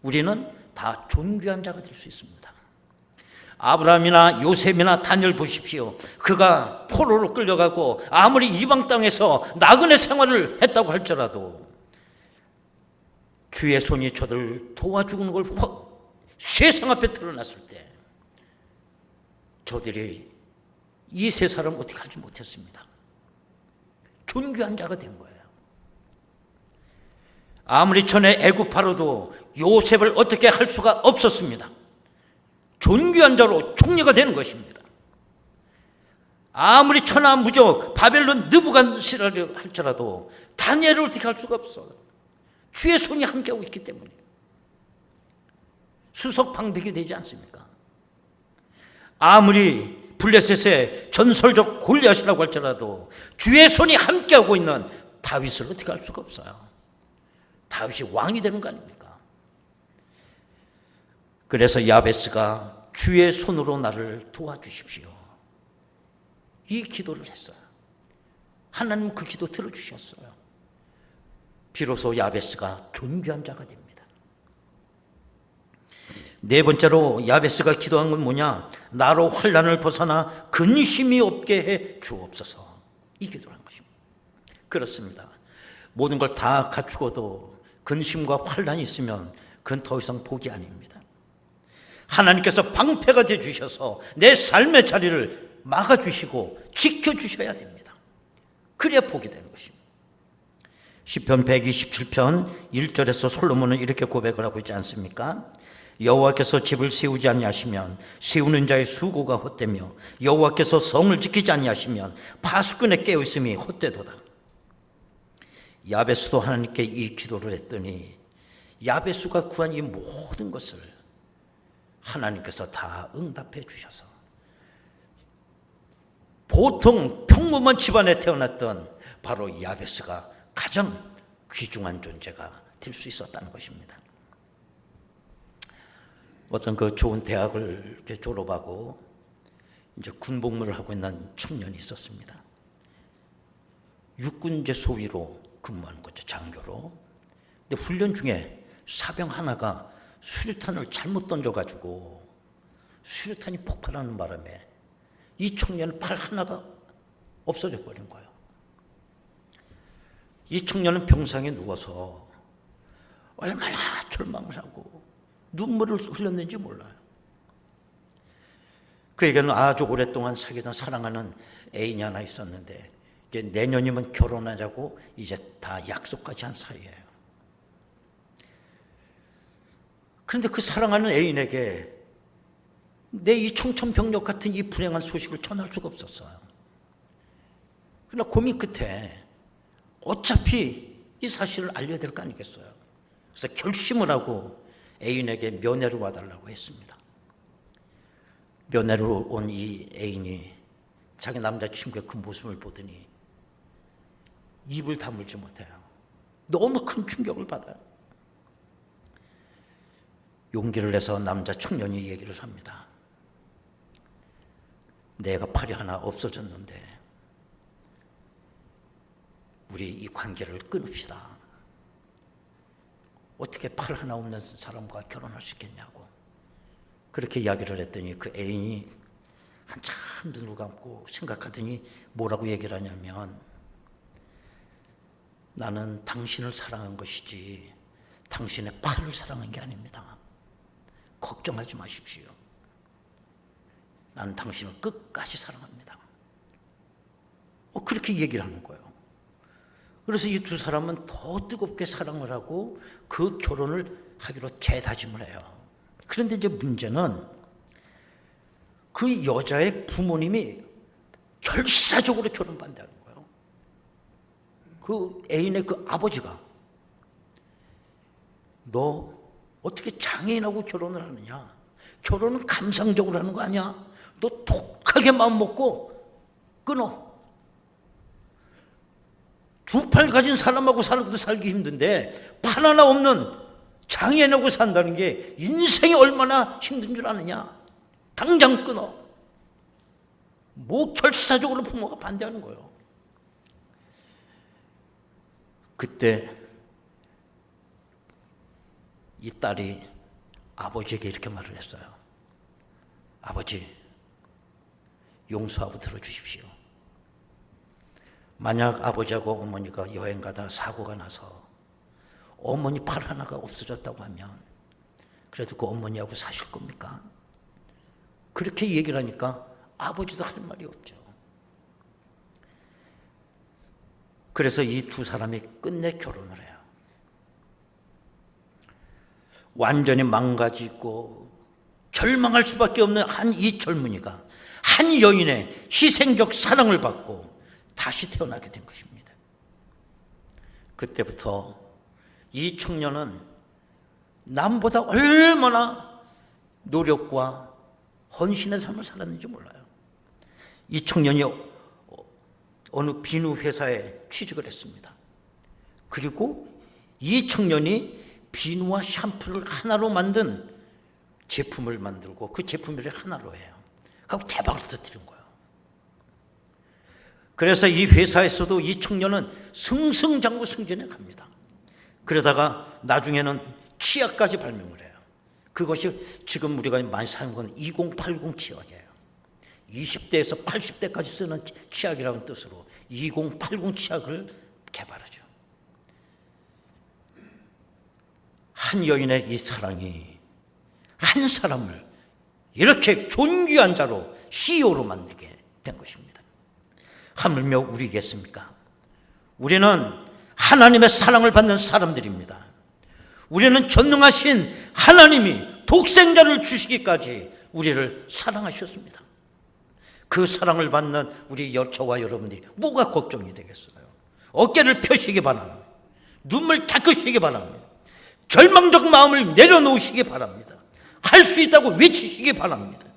우리는 다 존귀한 자가 될 수 있습니다. 아브라함이나 요셉이나 다니엘 보십시오. 그가 포로로 끌려가고 아무리 이방 땅에서 나그네 생활을 했다고 할지라도 주의 손이 저들을 도와주는 걸 세상 앞에 드러났을 때 저들이 이 세 사람 어떻게 하지 못했습니다. 존귀한 자가 된 거예요. 아무리 전에 애굽파로도 요셉을 어떻게 할 수가 없었습니다. 존귀한 자로 총리가 되는 것입니다. 아무리 천하무적 바벨론 느부갓네살이라 할지라도 다니엘을 어떻게 할 수가 없어. 주의 손이 함께하고 있기 때문에 수석방백이 되지 않습니까? 아무리 블레셋의 전설적 골리앗이라고 할지라도 주의 손이 함께하고 있는 다윗을 어떻게 할 수가 없어요. 다윗이 왕이 되는 거 아닙니까? 그래서 야베스가 주의 손으로 나를 도와주십시오, 이 기도를 했어요. 하나님 그 기도 들어주셨어요. 비로소 야베스가 존귀한 자가 됩니다. 네 번째로 야베스가 기도한 건 뭐냐? 나로 환난을 벗어나 근심이 없게 해 주옵소서, 이 기도를 한 것입니다. 그렇습니다. 모든 걸 다 갖추고도 근심과 환난이 있으면 그건 더 이상 복이 아닙니다. 하나님께서 방패가 되어 주셔서 내 삶의 자리를 막아주시고 지켜주셔야 됩니다. 그래야 복이 되는 것입니다. 시편 127편 1절에서 솔로몬은 이렇게 고백을 하고 있지 않습니까? 여호와께서 집을 세우지 아니하시면 세우는 자의 수고가 헛되며 여호와께서 성을 지키지 아니하시면 파수꾼의 깨어있음이 헛되도다. 야베스도 하나님께 이 기도를 했더니 야베스가 구한 이 모든 것을 하나님께서 다 응답해 주셔서 보통 평범한 집안에 태어났던 바로 야베스가 가장 귀중한 존재가 될 수 있었다는 것입니다. 어떤 그 좋은 대학을 이렇게 졸업하고 이제 군복무를 하고 있는 청년이 있었습니다. 육군제 소위로 근무하는 거죠, 장교로. 근데 훈련 중에 사병 하나가 수류탄을 잘못 던져가지고 수류탄이 폭발하는 바람에 이 청년의 팔 하나가 없어져 버린 거예요. 이 청년은 병상에 누워서 얼마나 절망을 하고 눈물을 흘렸는지 몰라요. 그에게는 아주 오랫동안 사귀던 사랑하는 애인이 하나 있었는데 이제 내년이면 결혼하자고 이제 다 약속까지 한 사이예요. 그런데 그 사랑하는 애인에게 내 이 청천벽력 같은 이 불행한 소식을 전할 수가 없었어요. 그러나 고민 끝에 어차피 이 사실을 알려야 될 거 아니겠어요. 그래서 결심을 하고 애인에게 면회를 와달라고 했습니다. 면회로 온 이 애인이 자기 남자친구의 그 모습을 보더니 입을 다물지 못해요. 너무 큰 충격을 받아요. 용기를 내서 남자 청년이 얘기를 합니다. 내가 팔이 하나 없어졌는데 우리 이 관계를 끊읍시다. 어떻게 팔 하나 없는 사람과 결혼할 수 있겠냐고 그렇게 이야기를 했더니 그 애인이 한참 눈을 감고 생각하더니 뭐라고 얘기를 하냐면 나는 당신을 사랑한 것이지 당신의 팔을 사랑한 게 아닙니다. 걱정하지 마십시오. 나는 당신을 끝까지 사랑합니다. 그렇게 얘기를 하는 거예요. 그래서 이 두 사람은 더 뜨겁게 사랑을 하고 그 결혼을 하기로 재다짐을 해요. 그런데 이제 문제는 그 여자의 부모님이 결사적으로 결혼 반대하는 거예요. 그 애인의 그 아버지가 너 어떻게 장애인하고 결혼을 하느냐? 결혼은 감상적으로 하는 거 아니야? 너 독하게 마음 먹고 끊어. 두 팔 가진 사람하고 살기 힘든데 팔 하나 없는 장애인하고 산다는 게 인생이 얼마나 힘든 줄 아느냐? 당장 끊어. 뭐 결사적으로 부모가 반대하는 거예요. 그때 이 딸이 아버지에게 이렇게 말을 했어요. 아버지, 용서하고 들어주십시오. 만약 아버지하고 어머니가 여행 가다 사고가 나서 어머니 팔 하나가 없어졌다고 하면 그래도 그 어머니하고 사실 겁니까? 그렇게 얘기를 하니까 아버지도 할 말이 없죠. 그래서 이 두 사람이 끝내 결혼을 해요. 완전히 망가지고 절망할 수밖에 없는 이 젊은이가 한 여인의 희생적 사랑을 받고 다시 태어나게 된 것입니다. 그때부터 이 청년은 남보다 얼마나 노력과 헌신의 삶을 살았는지 몰라요. 이 청년이 어느 비누 회사에 취직을 했습니다. 그리고 이 청년이 비누와 샴푸를 하나로 만든 제품을 만들고 그 제품을 하나로 해요. 그리고 대박을 터뜨린 거예요. 그래서 이 회사에서도 이 청년은 승승장구 승진해 갑니다. 그러다가 나중에는 치약까지 발명을 해요. 그것이 지금 우리가 많이 사용하는 2080 치약이에요. 20대에서 80대까지 쓰는 치약이라는 뜻으로 2080 치약을 개발하죠. 한 여인의 이 사랑이 한 사람을 이렇게 존귀한 자로 CEO로 만들게 된 것입니다. 하물며 우리겠습니까? 우리는 하나님의 사랑을 받는 사람들입니다. 우리는 전능하신 하나님이 독생자를 주시기까지 우리를 사랑하셨습니다. 그 사랑을 받는 우리 저와 여러분들이 뭐가 걱정이 되겠어요? 어깨를 펴시기 바랍니다. 눈물 닦으시기 바랍니다. 절망적 마음을 내려놓으시기 바랍니다. 할 수 있다고 외치시기 바랍니다.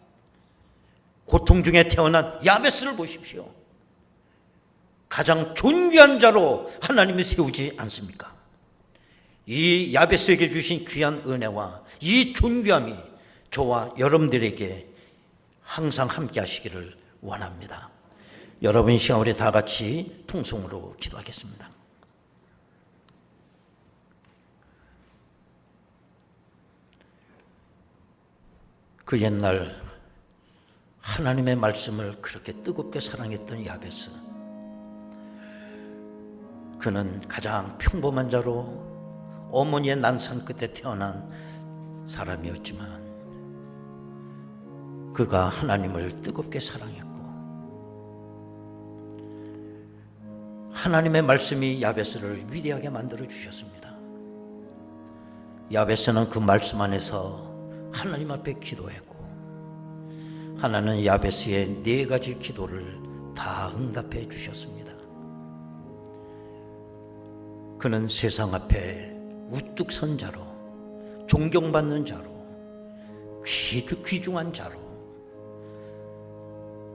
고통 중에 태어난 야베스를 보십시오. 가장 존귀한 자로 하나님이 세우지 않습니까? 이 야베스에게 주신 귀한 은혜와 이 존귀함이 저와 여러분들에게 항상 함께 하시기를 원합니다. 여러분, 이 시간 우리 다 같이 통성으로 기도하겠습니다. 그 옛날 하나님의 말씀을 그렇게 뜨겁게 사랑했던 야베스, 그는 가장 평범한 자로 어머니의 난산 끝에 태어난 사람이었지만 그가 하나님을 뜨겁게 사랑했고 하나님의 말씀이 야베스를 위대하게 만들어 주셨습니다. 야베스는 그 말씀 안에서 하나님 앞에 기도했고 하나님은 야베스의 4가지 기도를 다 응답해 주셨습니다. 그는 세상 앞에 우뚝 선 자로, 존경받는 자로, 귀중한 자로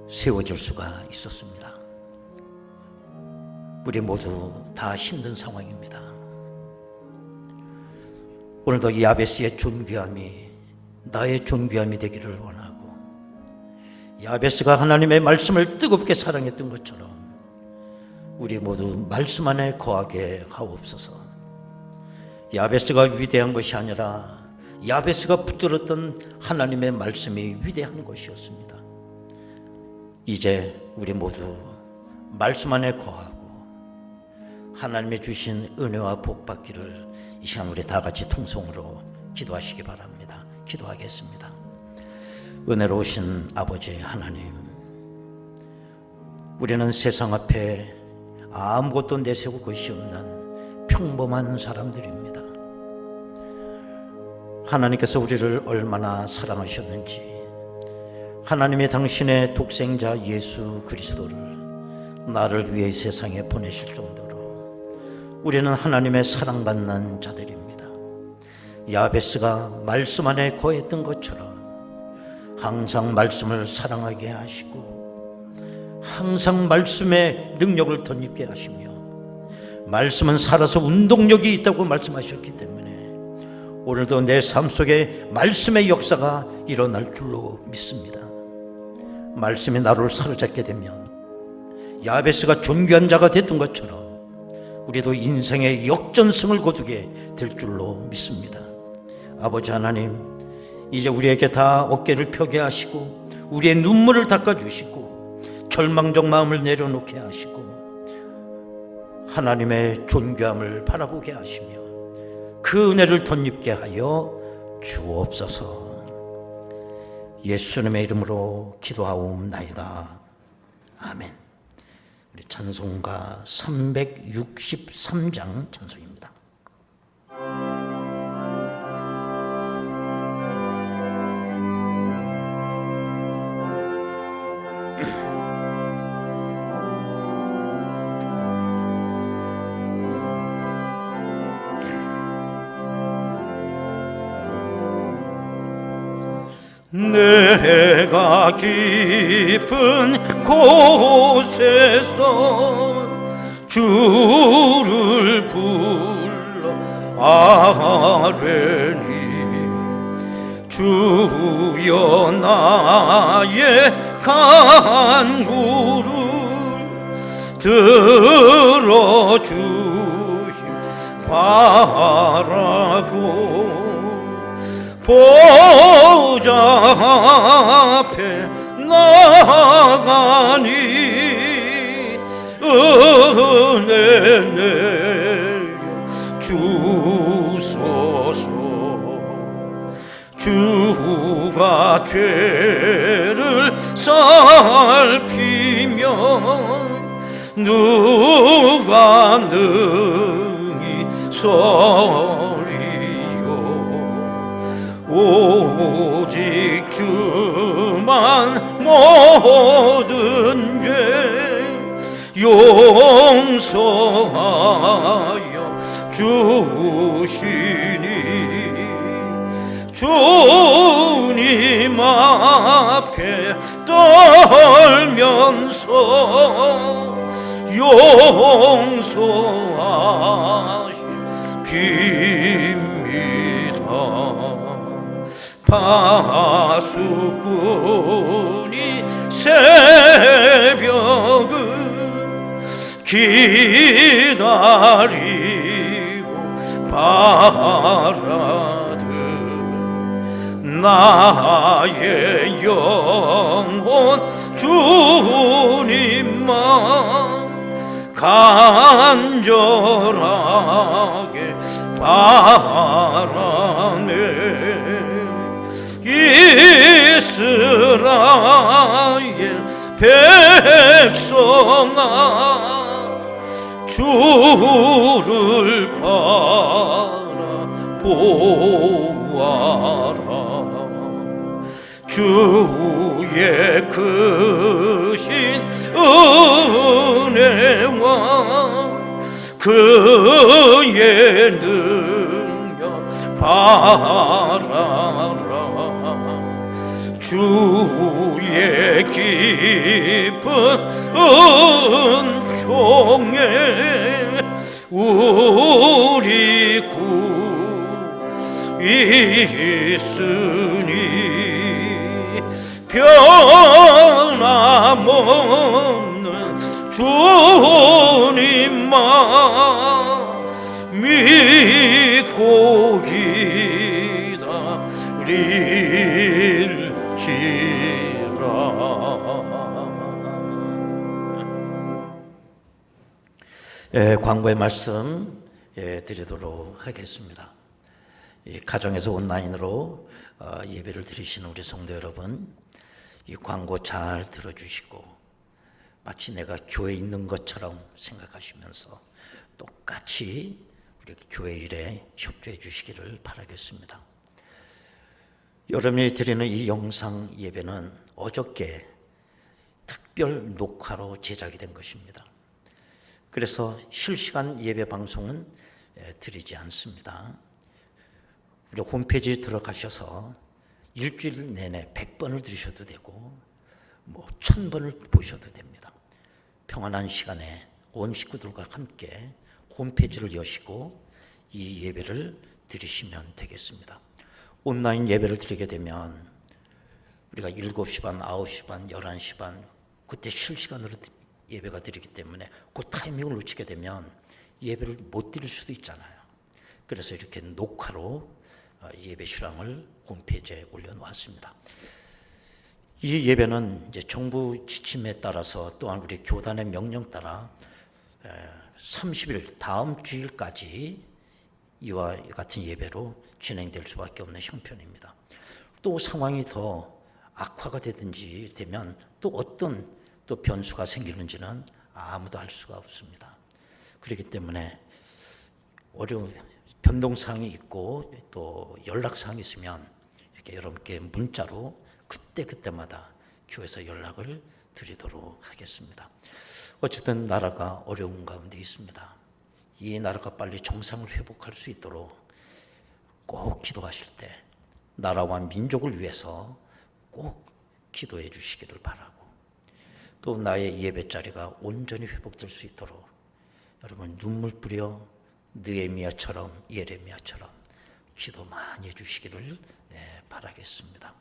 세워질 수가 있었습니다. 우리 모두 다 힘든 상황입니다. 오늘도 이 야베스의 존귀함이 나의 존귀함이 되기를 원하고, 야베스가 하나님의 말씀을 뜨겁게 사랑했던 것처럼 우리 모두 말씀 안에 거하게 하옵소서. 야베스가 위대한 것이 아니라 야베스가 붙들었던 하나님의 말씀이 위대한 것이었습니다. 이제 우리 모두 말씀 안에 거하고 하나님의 주신 은혜와 복 받기를 이 시간 우리 다 같이 통성으로 기도하시기 바랍니다. 기도하겠습니다. 은혜로우신 아버지 하나님, 우리는 세상 앞에 아무것도 내세울 것이 없는 평범한 사람들입니다. 하나님께서 우리를 얼마나 사랑하셨는지, 하나님이 당신의 독생자 예수 그리스도를 나를 위해 세상에 보내실 정도로 우리는 하나님의 사랑받는 자들입니다. 야베스가 말씀 안에 거했던 것처럼 항상 말씀을 사랑하게 하시고 항상 말씀의 능력을 덧입게 하시며, 말씀은 살아서 운동력이 있다고 말씀하셨기 때문에 오늘도 내 삶 속에 말씀의 역사가 일어날 줄로 믿습니다. 말씀이 나를 사로잡게 되면 야베스가 존귀한 자가 됐던 것처럼 우리도 인생의 역전승을 거두게 될 줄로 믿습니다. 아버지 하나님, 이제 우리에게 다 어깨를 펴게 하시고 우리의 눈물을 닦아주시고 절망적 마음을 내려놓게 하시고 하나님의 존귀함을 바라보게 하시며 그 은혜를 덧입게 하여 주옵소서. 예수님의 이름으로 기도하옵나이다. 아멘. 우리 찬송가 363장 찬송입니다. 내가 깊은 곳에서 주를 불러 아뢰니 주여 나의 간구를 들어주심 바라고 보좌 앞에 나가니 은혜 내려 주소서. 주가 죄를 살피며 누가 능히 서리요. 오직 주만 모든 죄 용서하여 주시니 주님 앞에 떨면서 용서하심 빕니다. 파수꾼이 새벽을 기다리고 바라듯 나의 영혼 주님만 간절하게 바라네. 이스라엘 백성아 주를 바라보아라. 주의 크신 은혜와 그의 능력 바라라. 주의 깊은 은총에 우리 구 있으니 변함없는 주님만 믿고 기다릴지라. 광고의 말씀 드리도록 하겠습니다. 가정에서 온라인으로 예배를 드리시는 우리 성도 여러분, 이 광고 잘 들어주시고 마치 내가 교회에 있는 것처럼 생각하시면서 똑같이 우리 교회 일에 협조해 주시기를 바라겠습니다. 여러분이 드리는 이 영상 예배는 어저께 특별 녹화로 제작이 된 것입니다. 그래서 실시간 예배 방송은 드리지 않습니다. 우리 홈페이지에 들어가셔서 일주일 내내 100번을 들으셔도 되고 1000번을 보셔도 됩니다. 평안한 시간에 온 식구들과 함께 홈페이지를 여시고 이 예배를 드리시면 되겠습니다. 온라인 예배를 드리게 되면 우리가 7시 반, 9시 반, 11시 반 그때 실시간으로 예배가 드리기 때문에 그 타이밍을 놓치게 되면 예배를 못 드릴 수도 있잖아요. 그래서 이렇게 녹화로 예배 실황을 홈페이지에 올려놓았습니다. 이 예배는 이제 정부 지침에 따라서 또한 우리 교단의 명령 따라 30일 다음 주일까지 이와 같은 예배로 진행될 수밖에 없는 형편입니다. 또 상황이 더 악화가 되면 또 어떤 또 변수가 생기는지는 아무도 알 수가 없습니다. 그렇기 때문에 어려운 변동사항이 있고 또 연락사항이 있으면 이렇게 여러분께 문자로 그때마다 교회에서 연락을 드리도록 하겠습니다. 어쨌든 나라가 어려운 가운데 있습니다. 이 나라가 빨리 정상을 회복할 수 있도록 꼭 기도하실 때 나라와 민족을 위해서 꼭 기도해 주시기를 바라고, 또 나의 예배 자리가 온전히 회복될 수 있도록 여러분 눈물 뿌려 느헤미야처럼 예레미야처럼 기도 많이 해주시기를 바라겠습니다.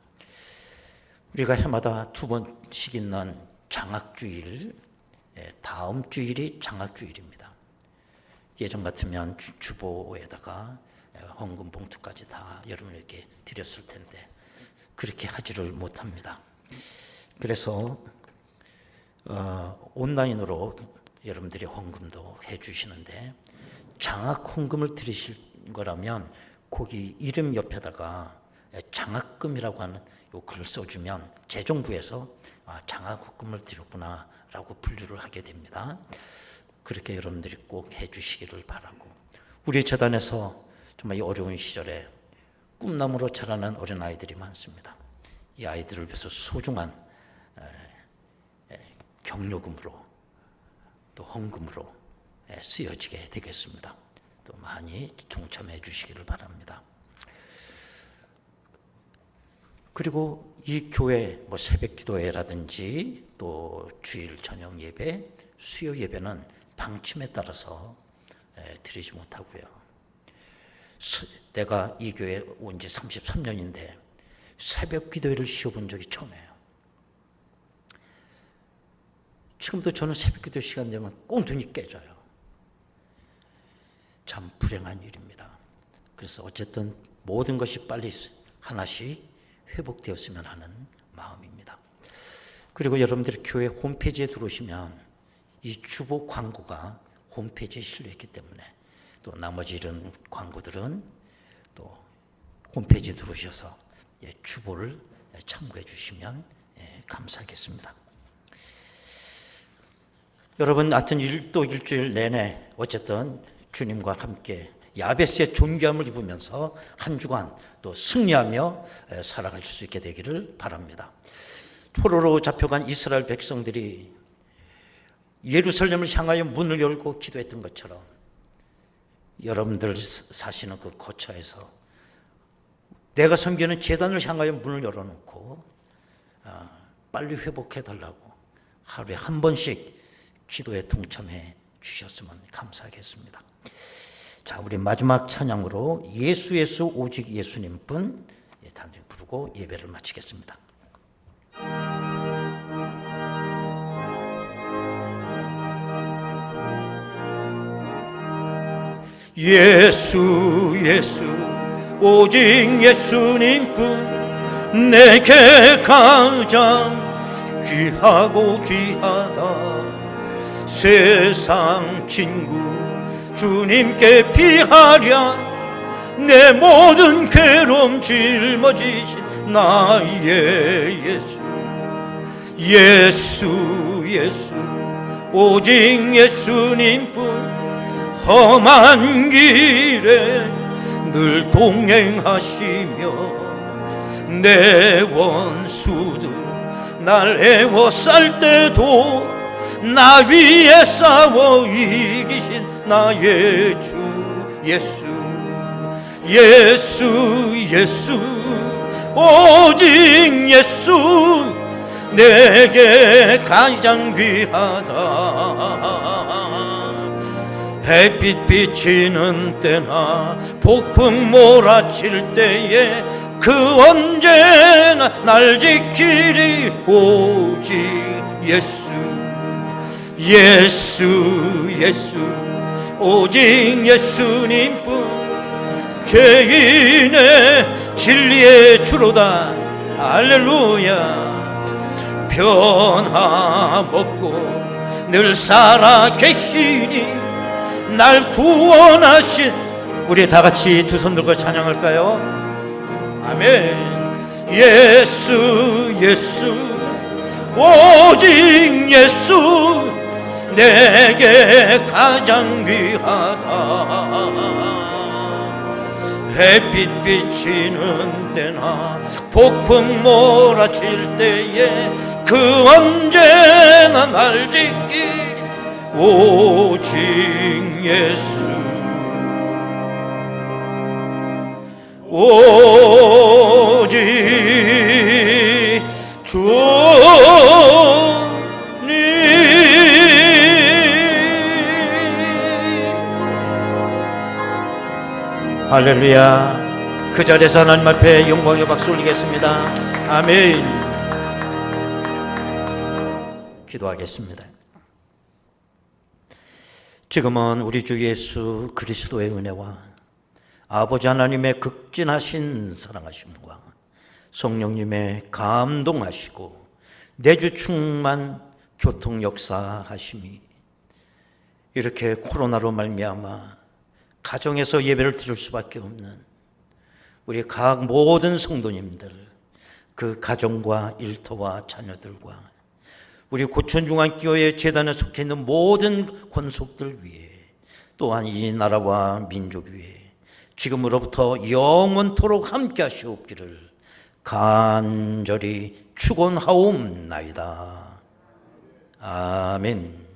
우리가 해마다 2번씩 있는 장학주일, 다음 주일이 장학주일입니다. 예전 같으면 주보에다가 헌금 봉투까지 다 여러분에게 드렸을 텐데 그렇게 하지를 못합니다. 그래서 온라인으로 여러분들이 헌금도 해주시는데, 장학 헌금을 드리실 거라면 거기 이름 옆에다가 장학금이라고 하는 요 글을 써주면 재정부에서 장학 헌금을 드렸구나 라고 분류를 하게 됩니다. 그렇게 여러분들이 꼭 해주시기를 바라고, 우리 재단에서 정말 이 어려운 시절에 꿈나무로 자라는 어린아이들이 많습니다. 이 아이들을 위해서 소중한 격려금으로 또 헌금으로 쓰여지게 되겠습니다. 또 많이 동참해 주시기를 바랍니다. 그리고 이 교회 새벽 기도회라든지 또 주일 저녁 예배, 수요 예배는 방침에 따라서 드리지 못하고요. 내가 이 교회 온 지 33년인데 새벽 기도회를 쉬어본 적이 처음이에요. 지금도 저는 새벽 기도 시간 되면 꼭 눈이 깨져요. 참 불행한 일입니다. 그래서 어쨌든 모든 것이 빨리 하나씩 회복되었으면 하는 마음입니다. 그리고 여러분들이 교회 홈페이지에 들어오시면 이 주보 광고가 홈페이지에 실려있기 때문에, 또 나머지 이런 광고들은 또 홈페이지에 들어오셔서 주보를 참고해 주시면 감사하겠습니다. 여러분, 하여튼 또 일주일 내내 어쨌든 주님과 함께 야베스의 존귀함을 입으면서 한 주간 또 승리하며 살아갈 수 있게 되기를 바랍니다. 포로로 잡혀간 이스라엘 백성들이 예루살렘을 향하여 문을 열고 기도했던 것처럼 여러분들 사시는 그 거처에서 내가 섬기는 제단을 향하여 문을 열어놓고 빨리 회복해달라고 하루에 한 번씩 기도에 동참해 주셨으면 감사하겠습니다. 자, 우리 마지막 찬양으로 예수 예수 오직 예수님뿐 단순히 부르고 예배를 마치겠습니다. 예수 예수 오직 예수님뿐 내게 가장 귀하고 귀하다. 세상 친구 주님께 피하랴. 내 모든 괴로움 짊어지신 나의 예수. 예수 예수 오직 예수님뿐 험한 길에 늘 동행하시며 내 원수들 날 애워쌀 때도 나 위에 싸워 이기신 나의 주 예수. 예수 예수 오직 예수 내게 가장 귀하다. 햇빛 비치는 때나 폭풍 몰아칠 때에 그 언제나 날 지키리 오직 예수. 예수 예수 오직 예수님뿐 죄인의 진리의 주로다. 할렐루야. 변함없고 늘 살아 계시니 날 구원하신, 우리 다 같이 두 손 들고 찬양할까요? 아멘. 예수 예수 오직 예수 내게 가장 귀하다. 햇빛 비치는 때나 폭풍 몰아칠 때에 그 언제나 날 지키리 오직 예수. 오직 할렐루야. 그 자리에서 하나님 앞에 영광의 박수 올리겠습니다. 아멘. 기도하겠습니다. 지금은 우리 주 예수 그리스도의 은혜와 아버지 하나님의 극진하신 사랑하심과 성령님의 감동하시고 내주 충만 교통 역사하심이 이렇게 코로나로 말미암아 가정에서 예배를 드릴 수밖에 없는 우리 각 모든 성도님들, 그 가정과 일터와 자녀들과 우리 고천중앙교회 재단에 속해 있는 모든 권속들 위해, 또한 이 나라와 민족 위해 지금으로부터 영원토록 함께 하시옵기를 간절히 축원하옵나이다. 아멘.